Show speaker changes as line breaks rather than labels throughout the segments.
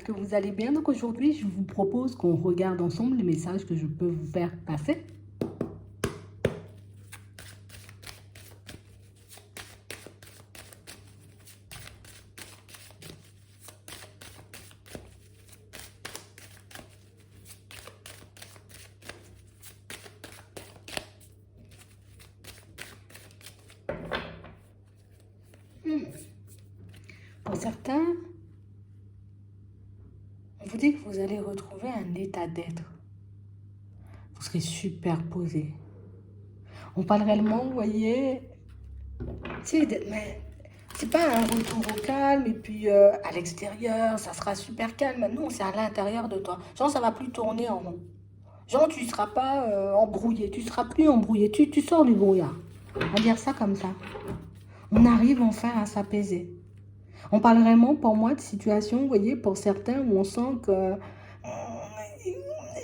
que vous allez bien. Donc aujourd'hui, je vous propose qu'on regarde ensemble les messages que je peux vous faire passer. Pour certains, on vous dit que vous allez retrouver un état d'être. Vous serez super posé. On parle réellement, vous voyez, mais c'est pas un retour au calme et puis à l'extérieur, ça sera super calme. Non, c'est à l'intérieur de toi. Genre, ça va plus tourner en rond. Genre, tu ne seras pas embrouillé, tu ne seras plus embrouillé, tu sors du brouillard. On va dire ça comme ça. On arrive enfin à s'apaiser. On parle vraiment, pour moi, de situations, vous voyez, pour certains, où on sent que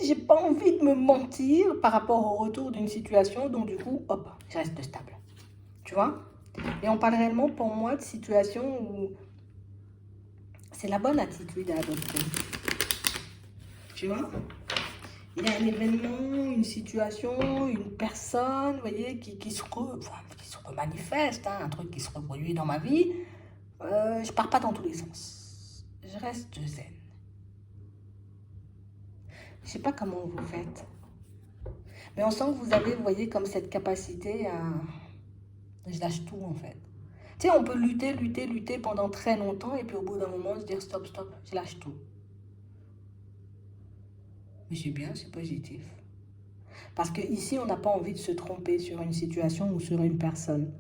j'ai pas envie de me mentir par rapport au retour d'une situation, donc du coup, hop, je reste stable. Tu vois? Et on parle réellement, pour moi, de situations où c'est la bonne attitude à adopter. Tu vois? Il y a un événement, une situation, une personne, vous voyez, qui se remanifeste, hein, un truc qui se reproduit dans ma vie. Je pars pas dans tous les sens. Je reste zen. Je sais pas comment vous faites. Mais on sent que vous avez, vous voyez, comme cette capacité à... Je lâche tout, en fait. Tu sais, on peut lutter pendant très longtemps et puis au bout d'un moment, se dire stop, je lâche tout. Mais c'est bien, c'est positif. Parce qu'ici, on n'a pas envie de se tromper sur une situation ou sur une personne.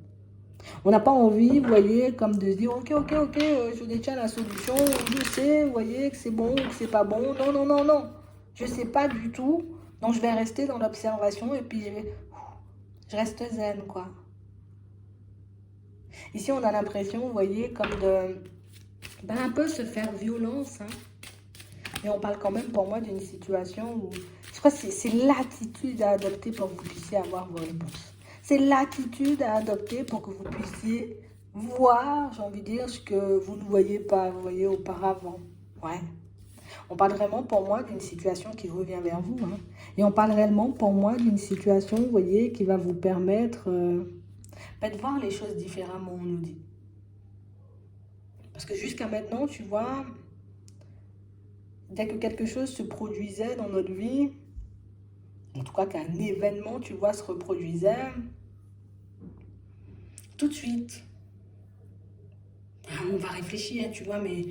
On n'a pas envie, vous voyez, comme de se dire, ok, je détiens la solution, je sais, vous voyez, que c'est bon ou que c'est pas bon. Non. Je sais pas du tout. Donc, je vais rester dans l'observation et puis je reste zen, quoi. Ici, on a l'impression, vous voyez, comme de... un peu se faire violence, hein. Mais on parle quand même, pour moi, d'une situation où... Je crois que c'est l'attitude à adopter pour que vous puissiez avoir vos réponses. C'est l'attitude à adopter pour que vous puissiez voir, j'ai envie de dire, ce que vous ne voyez pas, vous voyez, auparavant. Ouais. On parle vraiment, pour moi, d'une situation qui revient vers vous, hein. Et on parle réellement, pour moi, d'une situation, vous voyez, qui va vous permettre de voir les choses différemment, on nous dit. Parce que jusqu'à maintenant, tu vois, dès que quelque chose se produisait dans notre vie, en tout cas qu'un événement, tu vois, se reproduisait, tout de suite, on va réfléchir, tu vois, mais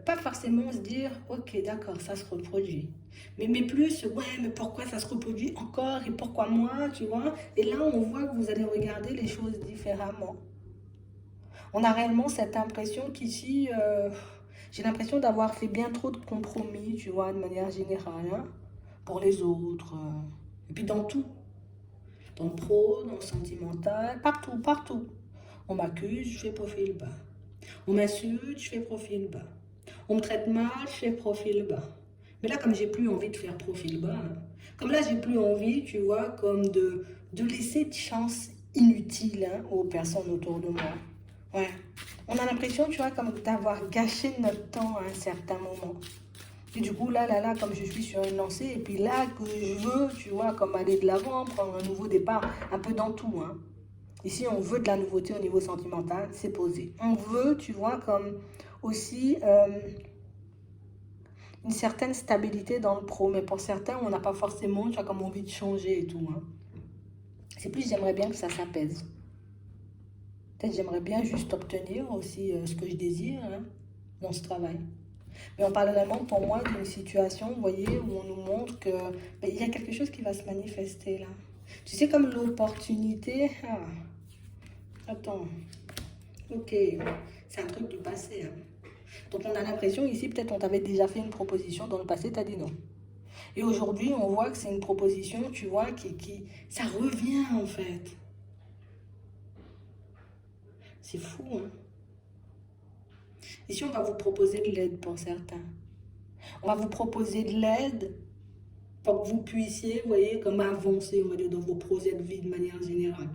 pas forcément se dire, ok, d'accord, ça se reproduit. Mais plus, ouais, mais pourquoi ça se reproduit encore et pourquoi moi, tu vois. Et là, on voit que vous allez regarder les choses différemment. On a réellement cette impression qu'ici, j'ai l'impression d'avoir fait bien trop de compromis, tu vois, de manière générale, hein, pour les autres. Et puis dans tout. Dans le pro, dans le sentimental, partout. On m'accuse, je fais profil bas. On m'insulte, je fais profil bas. On me traite mal, je fais profil bas. Mais là, comme j'ai plus envie de faire profil bas, hein, comme là, j'ai plus envie, tu vois, comme de laisser de chance inutile, hein, aux personnes autour de moi. Ouais. On a l'impression, tu vois, comme d'avoir gâché notre temps à un certain moment. Et du coup, là, comme je suis sur une lancée, et puis là, que je veux, tu vois, comme aller de l'avant, prendre un nouveau départ, un peu dans tout, hein. Ici, on veut de la nouveauté au niveau sentimental, c'est posé. On veut, tu vois, comme aussi une certaine stabilité dans le pro, mais pour certains, on n'a pas forcément, tu vois, comme envie de changer et tout, hein. C'est plus, j'aimerais bien que ça s'apaise. Peut-être j'aimerais bien juste obtenir aussi ce que je désire, hein, dans ce travail. Mais on parle vraiment, pour moi, d'une situation, vous voyez, où on nous montre que il y a quelque chose qui va se manifester là. Tu sais, comme l'opportunité. Ah, attends. Ok. C'est un truc du passé, hein. Donc on a l'impression ici, peut-être on t'avait déjà fait une proposition dans le passé, t'as dit non. Et aujourd'hui, on voit que c'est une proposition, tu vois, ça revient en fait. C'est fou, hein. Ici, on va vous proposer de l'aide pour certains. On va vous proposer de l'aide pour que vous puissiez, vous voyez, comme avancer, on va dire, dans vos projets de vie de manière générale.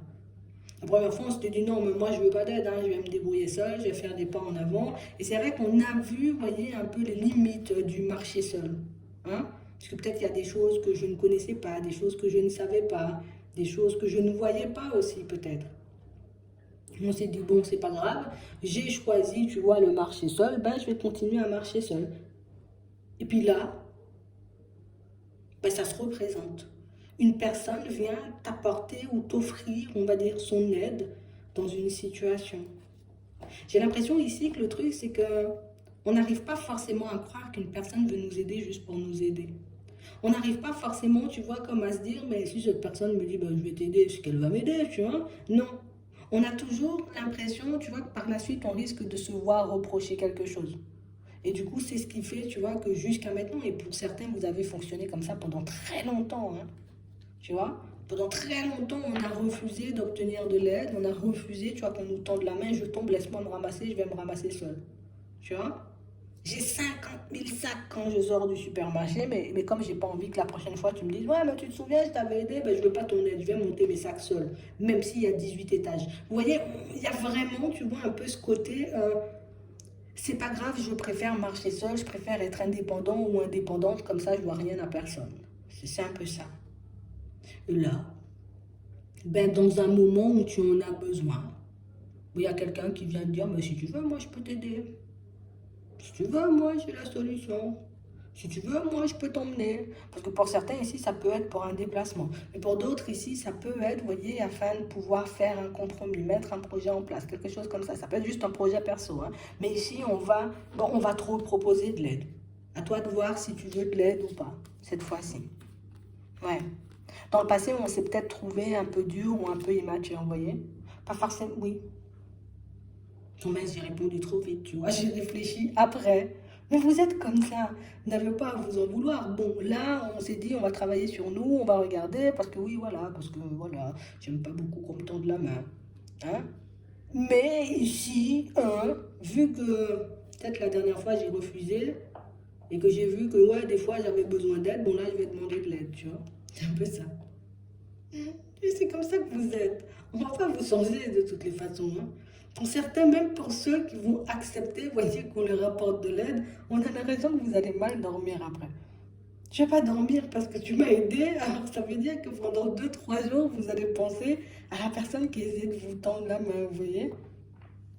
La première fois, on s'était dit non, mais moi je veux pas d'aide, hein, je vais me débrouiller seul, je vais faire des pas en avant. Et c'est vrai qu'on a vu, vous voyez, un peu les limites du marcher seul. Hein? Parce que peut-être il y a des choses que je ne connaissais pas, des choses que je ne savais pas, des choses que je ne voyais pas aussi peut-être. On s'est dit, bon, c'est pas grave, j'ai choisi, tu vois, le marcher seul, ben je vais continuer à marcher seul. Et puis là, ben, ça se représente. Une personne vient t'apporter ou t'offrir, on va dire, son aide dans une situation. J'ai l'impression ici que le truc, c'est que on n'arrive pas forcément à croire qu'une personne veut nous aider juste pour nous aider. On n'arrive pas forcément, tu vois, comme à se dire, mais si cette personne me dit, ben, je vais t'aider, c'est qu'elle va m'aider, tu vois. Non. On a toujours l'impression, tu vois, que par la suite, on risque de se voir reprocher quelque chose. Et du coup, c'est ce qui fait, tu vois, que jusqu'à maintenant, et pour certains, vous avez fonctionné comme ça pendant très longtemps, hein, tu vois. Pendant très longtemps, on a refusé d'obtenir de l'aide, on a refusé, tu vois, qu'on nous tende la main, je tombe, laisse-moi me ramasser, je vais me ramasser seul, tu vois. J'ai 50 000 sacs quand je sors du supermarché, mais comme j'ai pas envie que la prochaine fois tu me dises, ouais, mais tu te souviens, je t'avais aidé, ben, je veux pas ton aide, je vais monter mes sacs seul, même s'il y a 18 étages. Vous voyez, il y a vraiment, tu vois, un peu ce côté, c'est pas grave, je préfère marcher seul, je préfère être indépendant ou indépendante, comme ça je dois rien à personne. C'est un peu ça. Et là, ben, dans un moment où tu en as besoin, il y a quelqu'un qui vient te dire, mais si tu veux, moi je peux t'aider. Si tu veux, moi j'ai la solution. Si tu veux, moi je peux t'emmener. Parce que pour certains ici, ça peut être pour un déplacement. Mais pour d'autres ici, ça peut être, vous voyez, afin de pouvoir faire un compromis, mettre un projet en place, quelque chose comme ça. Ça peut être juste un projet perso, hein. Mais ici, on va trop proposer de l'aide. À toi de voir si tu veux de l'aide ou pas, cette fois-ci. Ouais. Dans le passé, on s'est peut-être trouvé un peu dur ou un peu immature, vous voyez. Pas forcément, oui. Non, mais j'ai répondu trop vite, tu vois. J'ai réfléchi après. Mais vous êtes comme ça. Vous n'avez pas à vous en vouloir. Bon, là, on s'est dit, on va travailler sur nous, on va regarder, parce que oui, voilà, parce que voilà, j'aime pas beaucoup qu'on me tende la main. Hein? Mais ici, hein, vu que peut-être la dernière fois j'ai refusé et que j'ai vu que ouais, des fois j'avais besoin d'aide, bon là, je vais demander de l'aide, tu vois. C'est un peu ça. Et c'est comme ça que vous êtes. On ne va pas vous changer de toutes les façons, hein. Pour certains, même pour ceux qui vont accepter, voyez, qu'on leur apporte de l'aide, on a l'impression que vous allez mal dormir après. Je ne vais pas dormir parce que tu m'as aidé, alors ça veut dire que pendant 2 3 jours, vous allez penser à la personne qui essaie de vous tendre la main, vous voyez.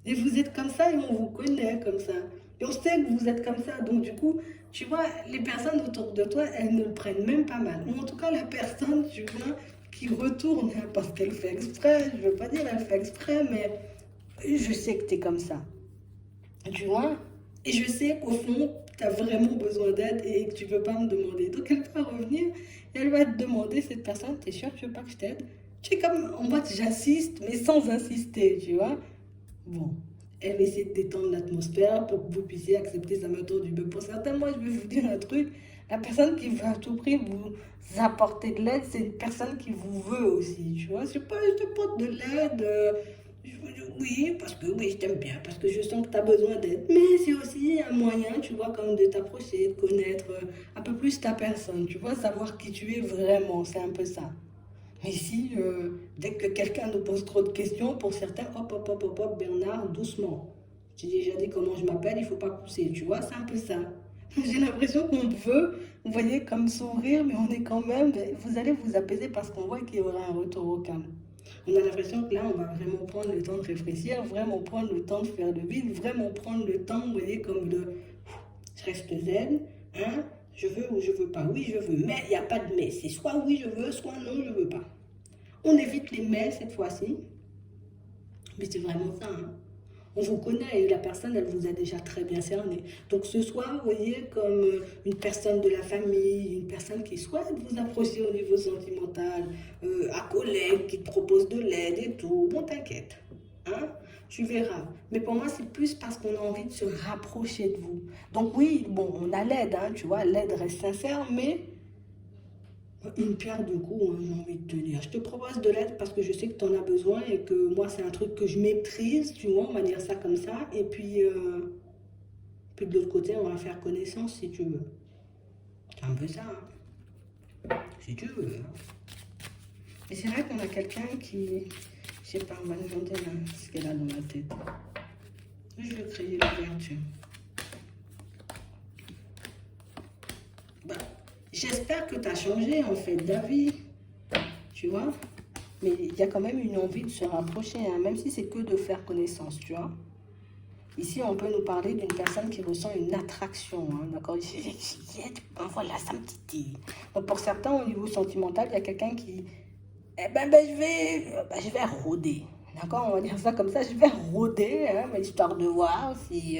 Et vous êtes comme ça et on vous connaît comme ça. Et on sait que vous êtes comme ça. Donc du coup, tu vois, les personnes autour de toi, elles ne le prennent même pas mal. Ou en tout cas, la personne, tu vois, qui retourne parce qu'elle fait exprès. Je ne veux pas dire elle fait exprès, mais je sais que tu es comme ça. Tu vois? Et je sais qu'au fond, tu as vraiment besoin d'aide et que tu ne veux pas me demander. Donc elle va revenir et elle va te demander, cette personne, t'es sûr que tu veux pas que je t'aide? Tu es comme en mode j'assiste, mais sans insister, tu vois? Bon, elle va essayer de détendre l'atmosphère pour que vous puissiez accepter sa méthode du bœuf. Pour certains, moi, je vais vous dire un truc. La personne qui veut à tout prix vous apporter de l'aide, c'est une personne qui vous veut aussi, tu vois. C'est pas, je te porte de l'aide. Oui, parce que oui, je t'aime bien, parce que je sens que tu as besoin d'aide. Mais c'est aussi un moyen, tu vois, comme de t'approcher, de connaître un peu plus ta personne, tu vois, savoir qui tu es vraiment, c'est un peu ça. Mais ici, dès que quelqu'un nous pose trop de questions, pour certains, hop, hop, hop, hop, hop, Bernard, doucement. J'ai déjà dit comment je m'appelle, il ne faut pas pousser, tu vois, c'est un peu ça. J'ai l'impression qu'on veut, vous voyez, comme sourire, mais on est quand même, vous allez vous apaiser parce qu'on voit qu'il y aura un retour au calme. On a l'impression que là, on va vraiment prendre le temps de réfléchir, vraiment prendre le temps de faire le vide, vraiment prendre le temps, vous voyez, comme de, je reste zen, hein, je veux ou je veux pas, oui, je veux, mais il n'y a pas de mais, c'est soit oui, je veux, soit non, je veux pas. On évite les mails cette fois-ci. Mais c'est vraiment ça, hein. On vous connaît et la personne, elle vous a déjà très bien cerné. Donc ce soir, vous voyez, comme une personne de la famille, une personne qui souhaite vous approcher au niveau sentimental, un collègue qui te propose de l'aide et tout, bon, t'inquiète. Hein? Tu verras. Mais pour moi, c'est plus parce qu'on a envie de se rapprocher de vous. Donc oui, bon, on a l'aide, hein, tu vois, l'aide reste sincère, mais une pierre deux coups, hein, j'ai envie de te dire. Je te propose de l'aide parce que je sais que tu en as besoin et que moi, c'est un truc que je maîtrise, tu vois, on va dire ça comme ça. Et puis de l'autre côté, on va faire connaissance si tu veux. C'est un peu ça, hein, si tu veux. Et c'est vrai qu'on a quelqu'un qui, je Je sais pas, on va demander là, ce qu'elle a dans la tête. Je vais créer l'ouverture. Bah, j'espère que tu as changé en fait d'avis, tu vois. Mais il y a quand même une envie de se rapprocher, hein, même si c'est que de faire connaissance, tu vois. Ici, on peut nous parler d'une personne qui ressent une attraction, hein, d'accord? Voilà, ça me titille. Donc, pour certains, au niveau sentimental, il y a quelqu'un qui... je vais rôder, d'accord? On va dire ça comme ça, je vais rôder, hein, histoire de voir si,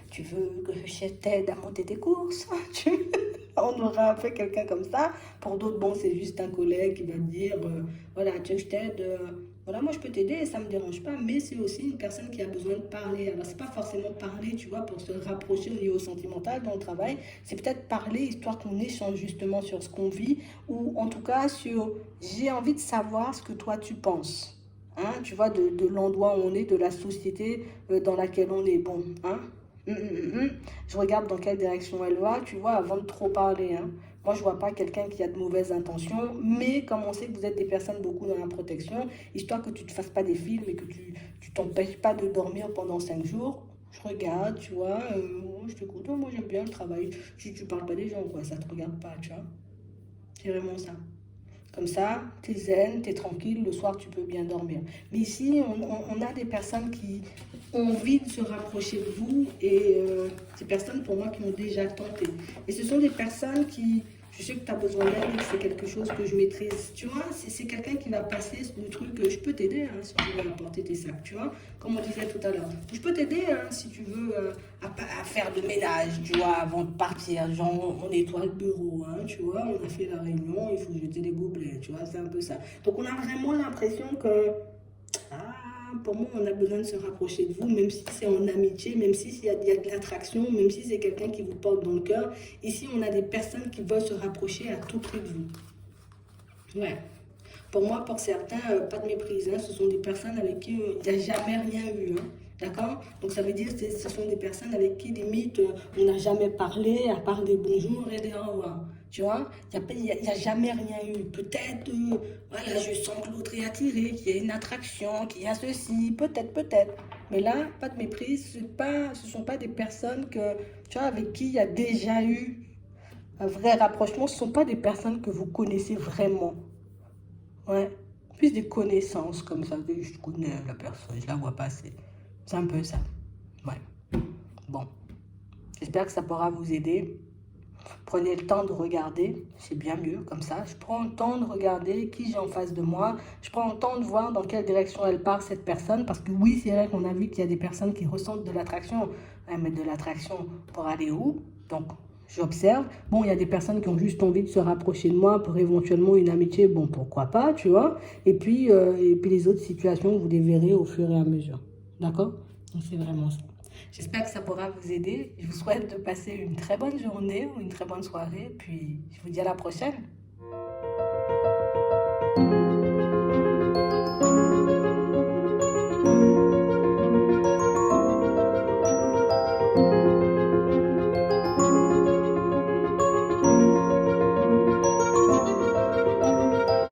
tu veux que je t'aide à monter tes courses. On aura un peu quelqu'un comme ça. Pour d'autres, bon, c'est juste un collègue qui va te dire, voilà, tu veux que je t'aide, voilà, moi je peux t'aider, ça ne me dérange pas, mais c'est aussi une personne qui a besoin de parler. Alors, c'est pas forcément parler, tu vois, pour se rapprocher au niveau sentimental dans le travail, c'est peut-être parler histoire qu'on échange justement sur ce qu'on vit, ou en tout cas sur, j'ai envie de savoir ce que toi tu penses. Hein, tu vois, de l'endroit où on est, de la société dans laquelle on est. Bon, hein. Je regarde dans quelle direction elle va, tu vois, avant de trop parler. Hein. Moi, je vois pas quelqu'un qui a de mauvaises intentions, mais comme on sait que vous êtes des personnes beaucoup dans la protection, histoire que tu te fasses pas des films et que tu t'empêches pas de dormir pendant 5 jours, je regarde, tu vois, je t'écoute, oh, moi j'aime bien le travail, tu parles pas des gens, quoi, ça te regarde pas, tu vois. C'est vraiment ça. Comme ça, t'es zen, t'es tranquille, le soir tu peux bien dormir. Mais ici, on a des personnes qui ont envie de se rapprocher de vous et ces personnes pour moi qui ont déjà tenté. Et ce sont des personnes qui, je sais que tu as besoin d'aide et que c'est quelque chose que je maîtrise. Tu vois, c'est quelqu'un qui va passer le truc, je peux t'aider hein, si tu veux apporter tes sacs, tu vois, comme on disait tout à l'heure. Je peux t'aider hein, si tu veux à faire de ménage, tu vois, avant de partir. Genre, on nettoie le bureau, hein, tu vois, on a fait la réunion, il faut jeter les gobelets, tu vois, c'est un peu ça. Donc, on a vraiment l'impression que, pour moi, on a besoin de se rapprocher de vous, même si c'est en amitié, même s'il y a de l'attraction, même si c'est quelqu'un qui vous porte dans le cœur. Ici, on a des personnes qui veulent se rapprocher à tout prix de vous. Ouais. Pour moi, pour certains, pas de méprise. Hein, ce sont des personnes avec qui il n'y a jamais rien eu. Hein, d'accord? Donc, ça veut dire que ce sont des personnes avec qui, limite, on n'a jamais parlé, à part des bonjours et des au revoir. Tu vois? Il y a jamais rien eu. Peut-être, voilà, je sens que l'autre est attiré, qu'il y a une attraction, qu'il y a ceci. Peut-être, peut-être. Mais là, pas de méprise. Ce sont pas des personnes que, tu vois, avec qui il y a déjà eu un vrai rapprochement. Ce ne sont pas des personnes que vous connaissez vraiment. Ouais, plus des connaissances comme ça, je connais la personne, je la vois passer. C'est un peu ça. Ouais. Bon, j'espère que ça pourra vous aider. Prenez le temps de regarder, c'est bien mieux comme ça. Je prends le temps de regarder qui j'ai en face de moi. Je prends le temps de voir dans quelle direction elle part, cette personne. Parce que oui, c'est vrai qu'on a vu qu'il y a des personnes qui ressentent de l'attraction. Ouais, mais de l'attraction pour aller où? Donc, j'observe. Bon, il y a des personnes qui ont juste envie de se rapprocher de moi pour éventuellement une amitié. Bon, pourquoi pas, tu vois. Et puis les autres situations, vous les verrez au fur et à mesure. D'accord? Donc, c'est vraiment ça. J'espère que ça pourra vous aider. Je vous souhaite de passer une très bonne journée ou une très bonne soirée. Puis, je vous dis à la prochaine.